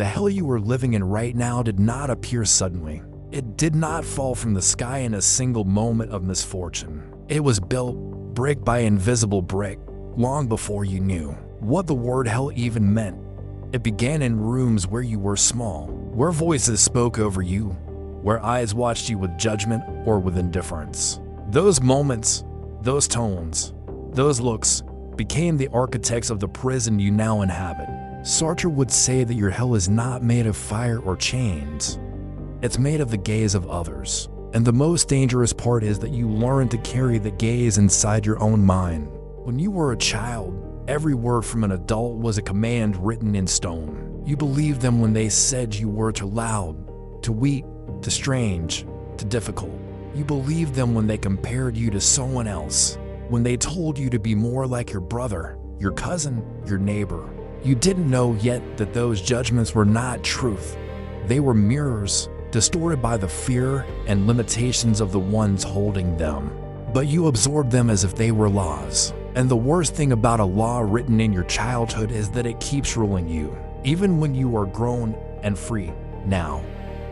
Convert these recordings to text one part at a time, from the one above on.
The hell you were living in right now did not appear suddenly. It did not fall from the sky in a single moment of misfortune. It was built, brick by invisible brick, long before you knew what the word hell even meant. It began in rooms where you were small, where voices spoke over you, where eyes watched you with judgment or with indifference. Those moments, those tones, those looks became the architects of the prison you now inhabit. Sartre would say that your hell is not made of fire or chains. It's made of the gaze of others. And the most dangerous part is that you learn to carry the gaze inside your own mind. When you were a child, every word from an adult was a command written in stone. You believed them when they said you were too loud, too weak, too strange, too difficult. You believed them when they compared you to someone else, when they told you to be more like your brother, your cousin, your neighbor. You didn't know yet that those judgments were not truth. They were mirrors, distorted by the fear and limitations of the ones holding them. But you absorbed them as if they were laws. And the worst thing about a law written in your childhood is that it keeps ruling you, even when you are grown and free. Now,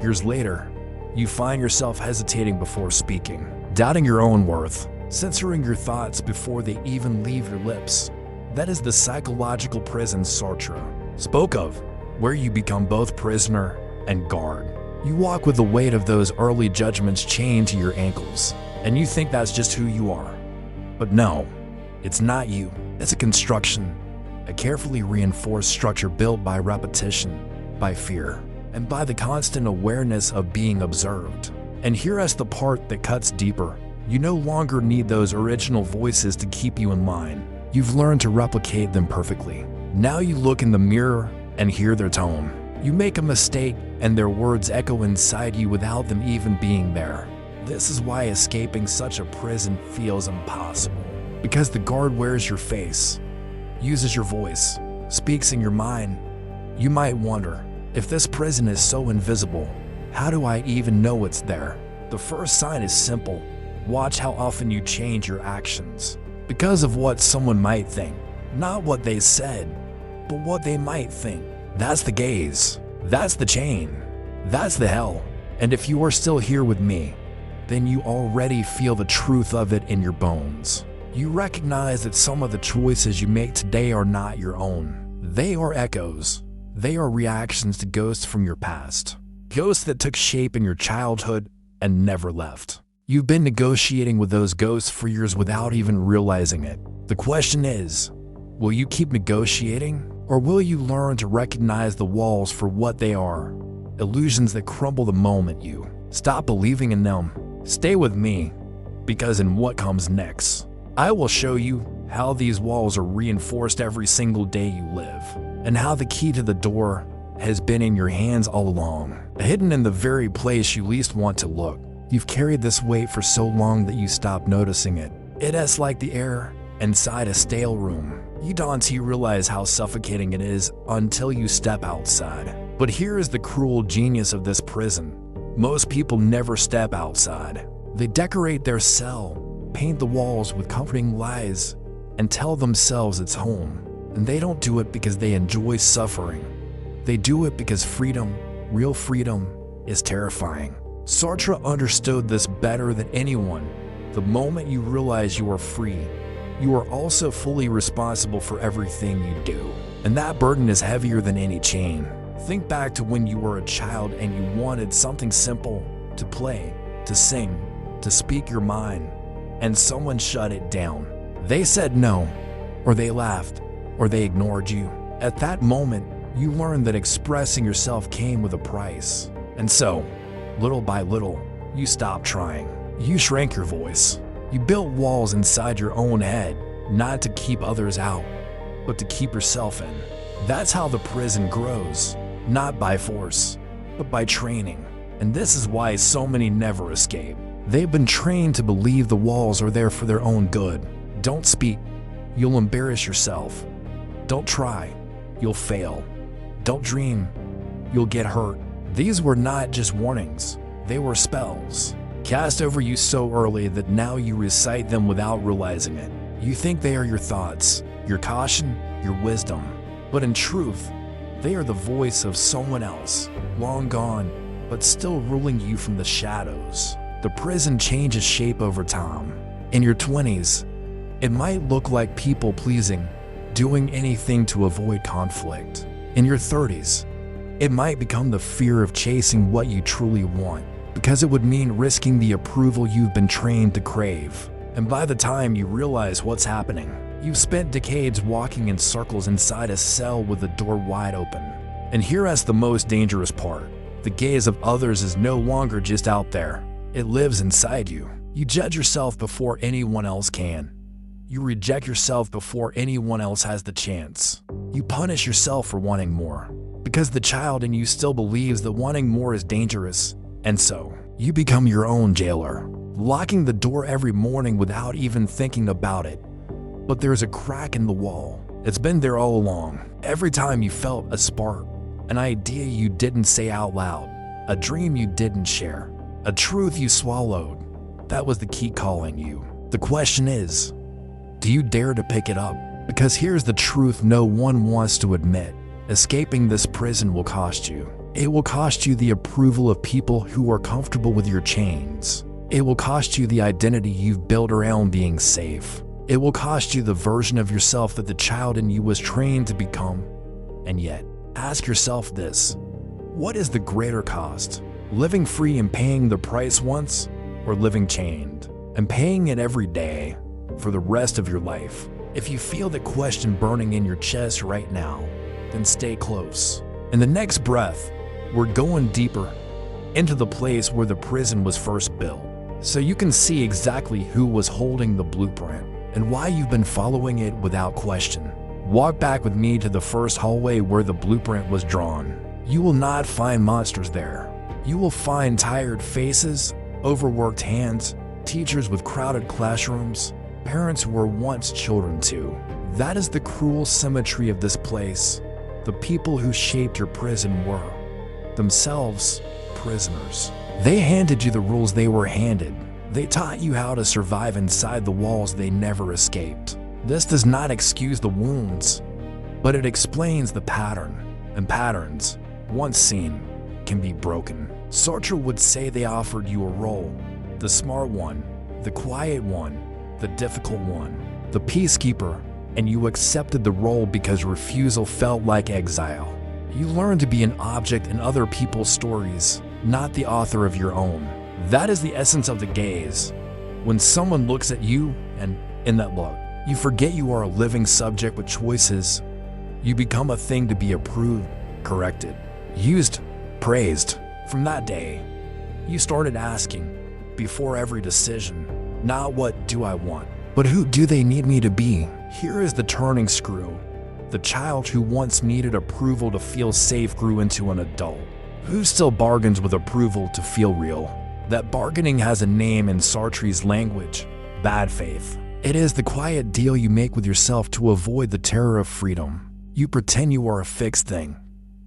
years later, you find yourself hesitating before speaking, doubting your own worth, censoring your thoughts before they even leave your lips. That is the psychological prison Sartre spoke of, where you become both prisoner and guard. You walk with the weight of those early judgments chained to your ankles, and you think that's just who you are. But no, it's not you. It's a construction, a carefully reinforced structure built by repetition, by fear, and by the constant awareness of being observed. And here is the part that cuts deeper. You no longer need those original voices to keep you in line. You've learned to replicate them perfectly. Now you look in the mirror and hear their tone. You make a mistake and their words echo inside you without them even being there. This is why escaping such a prison feels impossible. Because the guard wears your face, uses your voice, speaks in your mind. You might wonder, if this prison is so invisible, how do I even know it's there? The first sign is simple. Watch how often you change your actions. Because of what someone might think. Not what they said, but what they might think. That's the gaze. That's the chain. That's the hell. And if you are still here with me, then you already feel the truth of it in your bones. You recognize that some of the choices you make today are not your own. They are echoes. They are reactions to ghosts from your past. Ghosts that took shape in your childhood and never left. You've been negotiating with those ghosts for years without even realizing it. The question is, will you keep negotiating? Or will you learn to recognize the walls for what they are? Illusions that crumble the moment you stop believing in them. Stay with me, because in what comes next, I will show you how these walls are reinforced every single day you live, and how the key to the door has been in your hands all along, hidden in the very place you least want to look. You've carried this weight for so long that you stop noticing it. It is like the air inside a stale room. You don't realize how suffocating it is until you step outside. But here is the cruel genius of this prison. Most people never step outside. They decorate their cell, paint the walls with comforting lies, and tell themselves it's home. And they don't do it because they enjoy suffering. They do it because freedom, real freedom, is terrifying. Sartre understood this better than anyone. The moment you realize you are free, you are also fully responsible for everything you do. And that burden is heavier than any chain. Think back to when you were a child and you wanted something simple, to play, to sing, to speak your mind, and someone shut it down. They said no, or they laughed, or they ignored you. At that moment, you learned that expressing yourself came with a price. And so, little by little, you stopped trying. You shrank your voice. You built walls inside your own head, not to keep others out, but to keep yourself in. That's how the prison grows, not by force, but by training. And this is why so many never escape. They've been trained to believe the walls are there for their own good. Don't speak, you'll embarrass yourself. Don't try, you'll fail. Don't dream, you'll get hurt. These were not just warnings, they were spells, cast over you so early that now you recite them without realizing it. You think they are your thoughts, your caution, your wisdom. But in truth, They are the voice of someone else, long gone, but still ruling you from the shadows. The prison changes shape over time. In your 20s, it might look like people pleasing, doing anything to avoid conflict. In your 30s, it might become the fear of chasing what you truly want, because it would mean risking the approval you've been trained to crave. And by the time you realize what's happening, you've spent decades walking in circles inside a cell with the door wide open. And here's the most dangerous part. The gaze of others is no longer just out there. It lives inside you. You judge yourself before anyone else can. You reject yourself before anyone else has the chance. You punish yourself for wanting more, because the child in you still believes that wanting more is dangerous. And so, you become your own jailer, locking the door every morning without even thinking about it. But there's a crack in the wall. It's been there all along. Every time you felt a spark, an idea you didn't say out loud, a dream you didn't share, a truth you swallowed, that was the key calling you. The question is, do you dare to pick it up? Because here's the truth no one wants to admit. Escaping this prison will cost you. It will cost you the approval of people who are comfortable with your chains. It will cost you the identity you've built around being safe. It will cost you the version of yourself that the child in you was trained to become. And yet, ask yourself this: what is the greater cost? Living free and paying the price once, or living chained and paying it every day for the rest of your life? If you feel the question burning in your chest right now, then stay close. In the next breath, we're going deeper into the place where the prison was first built, so you can see exactly who was holding the blueprint and why you've been following it without question. Walk back with me to the first hallway where the blueprint was drawn. You will not find monsters there. You will find tired faces, overworked hands, teachers with crowded classrooms, parents who were once children too. That is the cruel symmetry of this place. The people who shaped your prison were themselves prisoners. They handed you the rules they were handed. They taught you how to survive inside the walls they never escaped. This does not excuse the wounds, but it explains the pattern. And patterns, once seen, can be broken. Sartre would say they offered you a role: the smart one, the quiet one, the difficult one, the peacekeeper, and you accepted the role because refusal felt like exile. You learned to be an object in other people's stories, not the author of your own. That is the essence of the gaze. When someone looks at you, and in that look, you forget you are a living subject with choices. You become a thing to be approved, corrected, used, praised. From that day, you started asking, before every decision, not what do I want, but who do they need me to be? Here is the turning screw. The child who once needed approval to feel safe grew into an adult who still bargains with approval to feel real. That bargaining has a name in Sartre's language: bad faith. It is the quiet deal you make with yourself to avoid the terror of freedom. You pretend you are a fixed thing.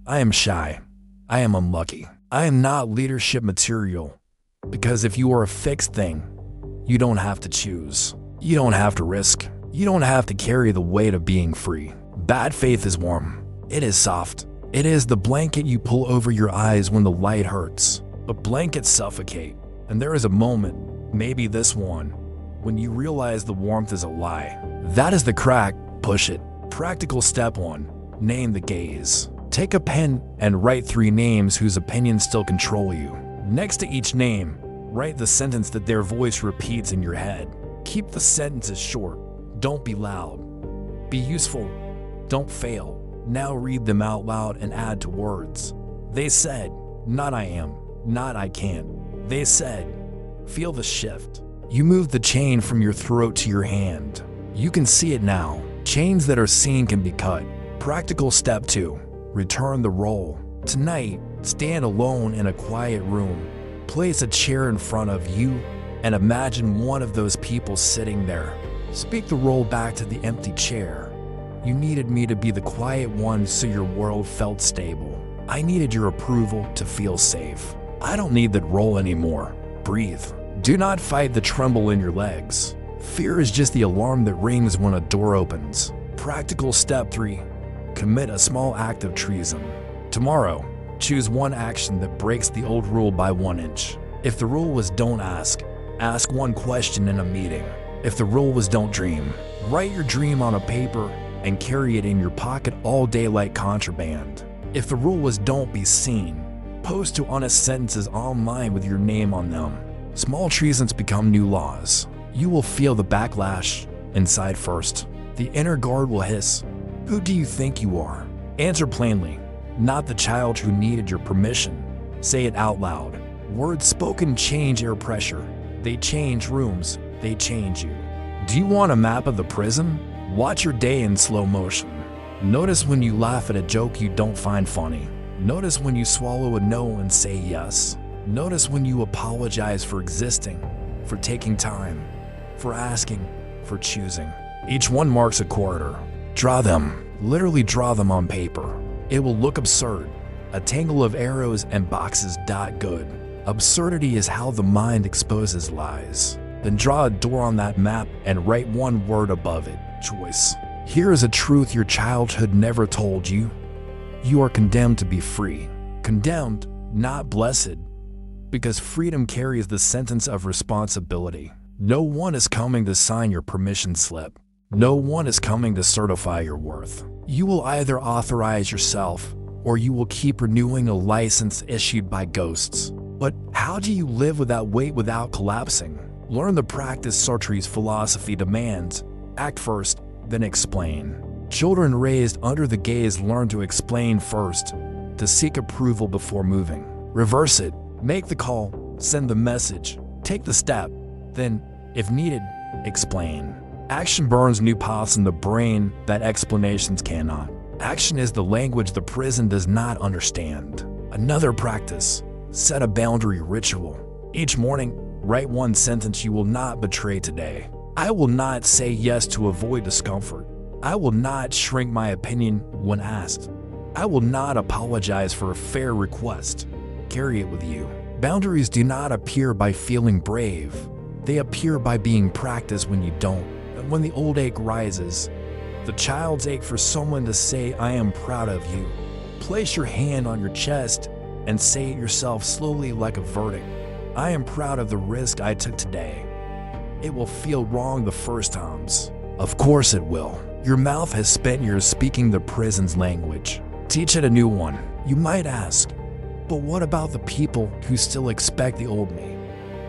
I am shy. I am unlucky. I am not leadership material. Because if you are a fixed thing, you don't have to choose. You don't have to risk. You don't have to carry the weight of being free. Bad faith is warm. It is soft. It is the blanket you pull over your eyes when the light hurts. But blankets suffocate. And there is a moment, maybe this one, when you realize the warmth is a lie. That is the crack. Push it. Practical step 1. Name the gaze. Take a pen and write 3 names whose opinions still control you. Next to each name, write the sentence that their voice repeats in your head. Keep the sentences short. Don't be loud. Be useful. Don't fail. Now read them out loud and add to words. They said, not I am, not I can't. They said, feel the shift. You move the chain from your throat to your hand. You can see it now. Chains that are seen can be cut. Practical step 2. Return the role. Tonight, stand alone in a quiet room. Place a chair in front of you and imagine one of those people sitting there. Speak the role back to the empty chair. You needed me to be the quiet one so your world felt stable. I needed your approval to feel safe. I don't need that role anymore. Breathe. Do not fight the tremble in your legs. Fear is just the alarm that rings when a door opens. Practical step 3. commit a small act of treason. Tomorrow, choose one action that breaks the old rule by 1 inch. If the rule was don't ask one question in a meeting. If the rule was don't dream, write your dream on a paper and carry it in your pocket all day like contraband. If the rule was don't be seen, post to honest sentences online with your name on them. Small treasons become new laws. You will feel the backlash inside first. The inner guard will hiss, "Who do you think you are?" Answer plainly, not the child who needed your permission. Say it out loud. Words spoken change air pressure. They change rooms. They change you. Do you want a map of the prison? Watch your day in slow motion. Notice when you laugh at a joke you don't find funny. Notice when you swallow a no and say yes. Notice when you apologize for existing, for taking time, for asking, for choosing. Each one marks a corridor. Draw them, literally draw them on paper. It will look absurd. A tangle of arrows and boxes. Good. Absurdity is how the mind exposes lies. Then draw a door on that map and write one word above it: choice. Here is a truth your childhood never told you. You are condemned to be free. Condemned, not blessed, because freedom carries the sentence of responsibility. No one is coming to sign your permission slip. No one is coming to certify your worth. You will either authorize yourself, or you will keep renewing a license issued by ghosts. But how do you live with that weight without collapsing? Learn the practice Sartre's philosophy demands. Act first, then explain. Children raised under the gaze learn to explain first, to seek approval before moving. Reverse it. Make the call, send the message, take the step, then, if needed, explain. Action burns new paths in the brain that explanations cannot. Action is the language the prison does not understand. Another practice. Set a boundary ritual. Each morning, write one sentence you will not betray today. I will not say yes to avoid discomfort. I will not shrink my opinion when asked. I will not apologize for a fair request. Carry it with you. Boundaries do not appear by feeling brave. They appear by being practiced when you don't. And when the old ache rises, the child's ache for someone to say, "I am proud of you." Place your hand on your chest and say it yourself slowly like a verdict. "I am proud of the risk I took today." It will feel wrong the first times. Of course it will. Your mouth has spent years speaking the prison's language. Teach it a new one. You might ask, but what about the people who still expect the old me?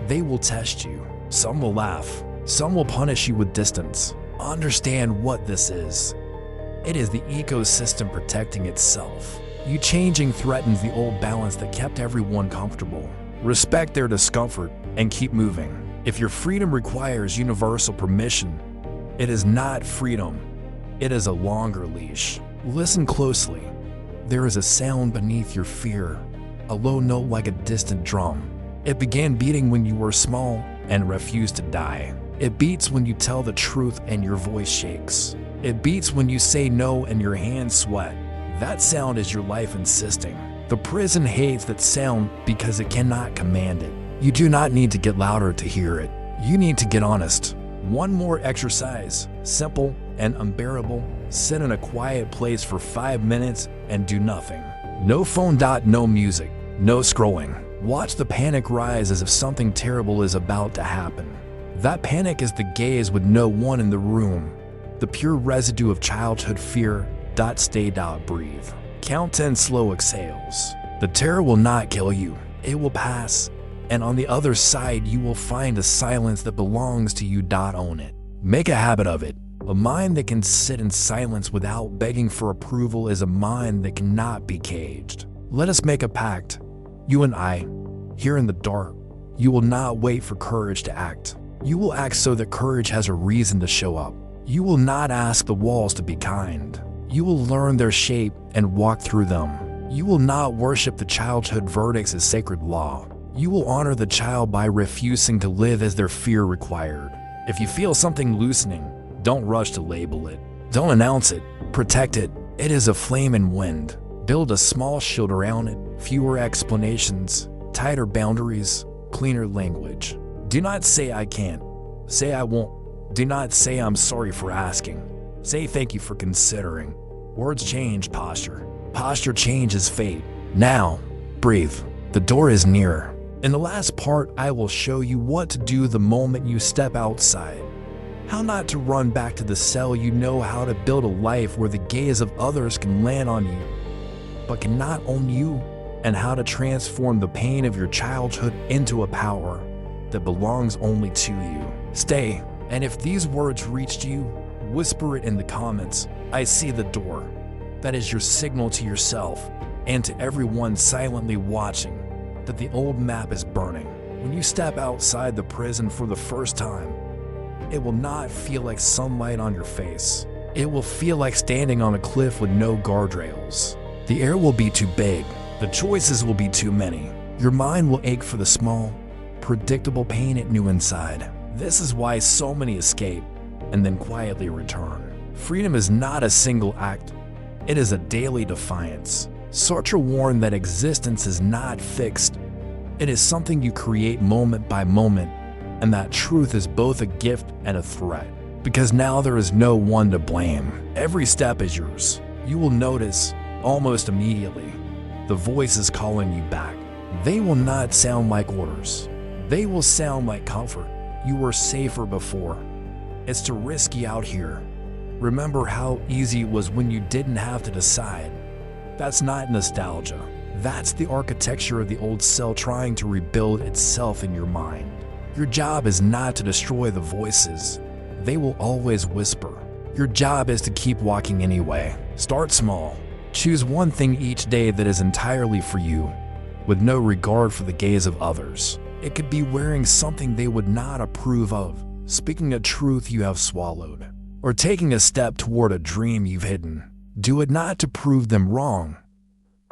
They will test you. Some will laugh. Some will punish you with distance. Understand what this is. It is the ecosystem protecting itself. You changing threatens the old balance that kept everyone comfortable. Respect their discomfort and keep moving. If your freedom requires universal permission, it is not freedom. It is a longer leash. Listen closely. There is a sound beneath your fear, a low note like a distant drum. It began beating when you were small and refused to die. It beats when you tell the truth and your voice shakes. It beats when you say no and your hands sweat. That sound is your life insisting. The prison hates that sound because it cannot command it. You do not need to get louder to hear it. You need to get honest. One more exercise, simple and unbearable. Sit in a quiet place for 5 minutes and do nothing. No phone. No music. No scrolling. Watch the panic rise as if something terrible is about to happen. That panic is the gaze with no one in the room. The pure residue of childhood fear. Stay. Breathe. Count 10 slow exhales. The terror will not kill you. It will pass. And on the other side, you will find a silence that belongs to you. Own it. Make a habit of it. A mind that can sit in silence without begging for approval is a mind that cannot be caged. Let us make a pact. You and I, here in the dark. You will not wait for courage to act. You will act so that courage has a reason to show up. You will not ask the walls to be kind. You will learn their shape and walk through them. You will not worship the childhood verdicts as sacred law. You will honor the child by refusing to live as their fear required. If you feel something loosening, don't rush to label it. Don't announce it. Protect it. It is a flame in wind. Build a small shield around it. Fewer explanations, tighter boundaries, cleaner language. Do not say I can't. Say I won't. Do not say I'm sorry for asking. Say thank you for considering. Words change posture. Posture changes fate. Now, breathe. The door is nearer. In the last part, I will show you what to do the moment you step outside. How not to run back to the cell you know, how to build a life where the gaze of others can land on you, but cannot own you, and how to transform the pain of your childhood into a power that belongs only to you. Stay, and if these words reached you, whisper it in the comments. I see the door. That is your signal to yourself and to everyone silently watching that the old map is burning. When you step outside the prison for the first time, it will not feel like sunlight on your face. It will feel like standing on a cliff with no guardrails. The air will be too big. The choices will be too many. Your mind will ache for the small, predictable pain it knew inside. This is why so many escape and then quietly return. Freedom is not a single act. It is a daily defiance. Sartre warned that existence is not fixed. It is something you create moment by moment, and that truth is both a gift and a threat. Because now there is no one to blame. Every step is yours. You will notice, almost immediately, the voices calling you back. They will not sound like orders. They will sound like comfort. You were safer before. It's too risky out here. Remember how easy it was when you didn't have to decide. That's not nostalgia. That's the architecture of the old cell trying to rebuild itself in your mind. Your job is not to destroy the voices. They will always whisper. Your job is to keep walking anyway. Start small. Choose one thing each day that is entirely for you, with no regard for the gaze of others. It could be wearing something they would not approve of, speaking a truth you have swallowed, or taking a step toward a dream you've hidden. Do it not to prove them wrong,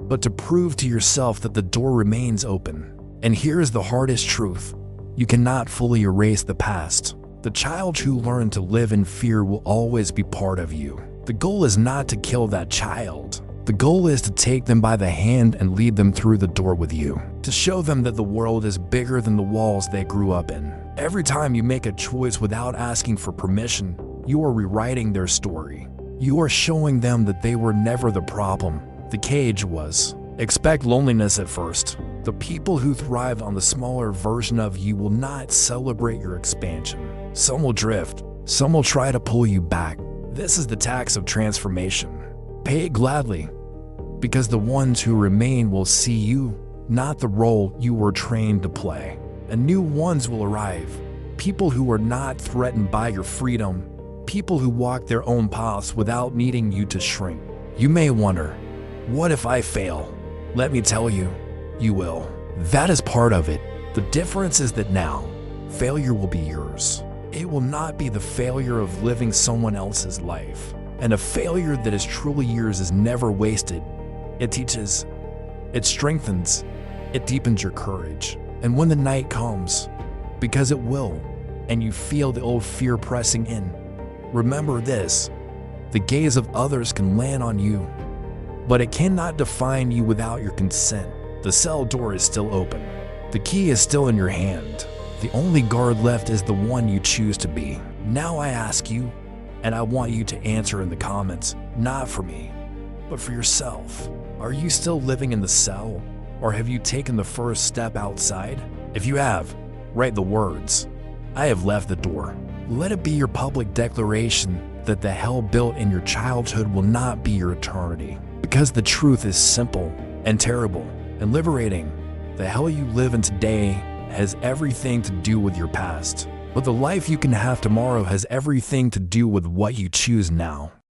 but to prove to yourself that the door remains open. And here is the hardest truth. You cannot fully erase the past. The child who learned to live in fear will always be part of you. The goal is not to kill that child. The goal is to take them by the hand and lead them through the door with you, to show them that the world is bigger than the walls they grew up in. Every time you make a choice without asking for permission, you are rewriting their story. You are showing them that they were never the problem. The cage was. Expect loneliness at first. The people who thrive on the smaller version of you will not celebrate your expansion. Some will drift. Some will try to pull you back. This is the tax of transformation. Pay it gladly, because the ones who remain will see you, not the role you were trained to play. And new ones will arrive. People who are not threatened by your freedom. People who walk their own paths without needing you to shrink. You may wonder, what if I fail? Let me tell you, you will. That is part of it. The difference is that now, failure will be yours. It will not be the failure of living someone else's life. And a failure that is truly yours is never wasted. It teaches, it strengthens, it deepens your courage. And when the night comes, because it will, and you feel the old fear pressing in, remember this: the gaze of others can land on you, but it cannot define you without your consent. The cell door is still open. The key is still in your hand. The only guard left is the one you choose to be. Now I ask you, and I want you to answer in the comments, not for me, but for yourself. Are you still living in the cell, or have you taken the first step outside? If you have, write the words, I have left the door. Let it be your public declaration that the hell built in your childhood will not be your eternity. Because the truth is simple and terrible and liberating. The hell you live in today has everything to do with your past. But the life you can have tomorrow has everything to do with what you choose now.